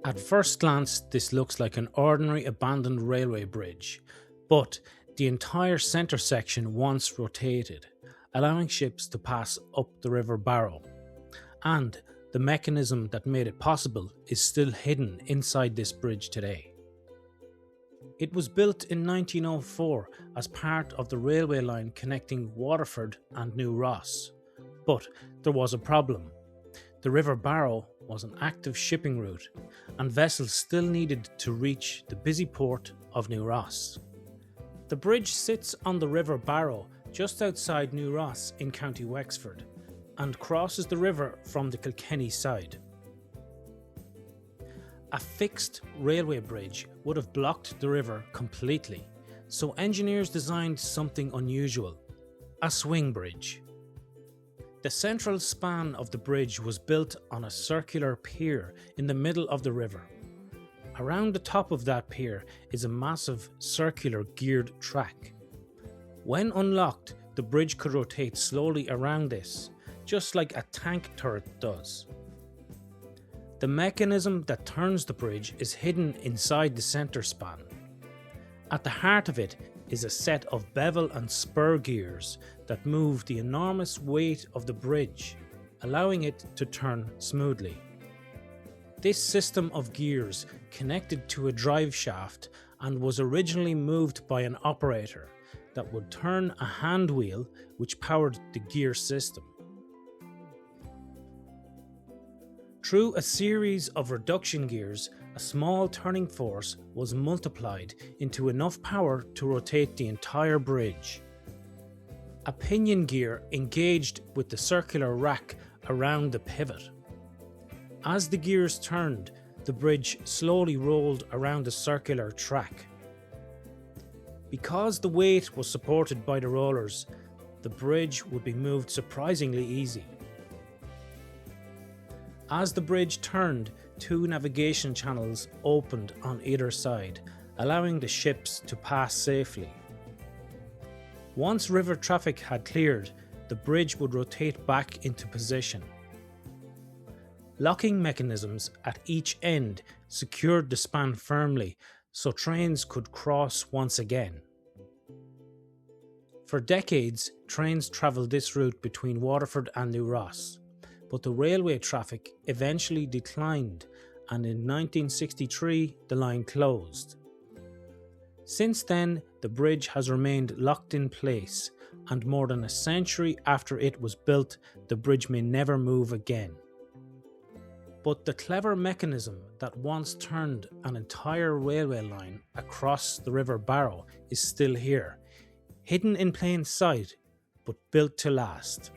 At first glance, this looks like an ordinary abandoned railway bridge, but the entire centre section once rotated, allowing ships to pass up the River Barrow, and the mechanism that made it possible is still hidden inside this bridge today. It was built in 1904 as part of the railway line connecting Waterford and New Ross, but there was a problem. The River Barrow was an active shipping route, and vessels still needed to reach the busy port of New Ross. The bridge sits on the River Barrow just outside New Ross in County Wexford and crosses the river from the Kilkenny side. A fixed railway bridge would have blocked the river completely, so engineers designed something unusual, a swing bridge. The central span of the bridge was built on a circular pier in the middle of the river. Around the top of that pier is a massive circular geared track. When unlocked, the bridge could rotate slowly around this, just like a tank turret does. The mechanism that turns the bridge is hidden inside the centre span. At the heart of it is a set of bevel and spur gears that move the enormous weight of the bridge, allowing it to turn smoothly. This system of gears connected to a drive shaft and was originally moved by an operator that would turn a hand wheel which powered the gear system. Through a series of reduction gears, a small turning force was multiplied into enough power to rotate the entire bridge. A pinion gear engaged with the circular rack around the pivot. As the gears turned, the bridge slowly rolled around the circular track. Because the weight was supported by the rollers, the bridge would be moved surprisingly easy. As the bridge turned, 2 navigation channels opened on either side, allowing the ships to pass safely. Once river traffic had cleared, the bridge would rotate back into position. Locking mechanisms at each end secured the span firmly so trains could cross once again. For decades, trains travelled this route between Waterford and New Ross, but the railway traffic eventually declined, and in 1963 the line closed. Since then, the bridge has remained locked in place, and more than a century after it was built, the bridge may never move again. But the clever mechanism that once turned an entire railway line across the River Barrow is still here, hidden in plain sight, but built to last.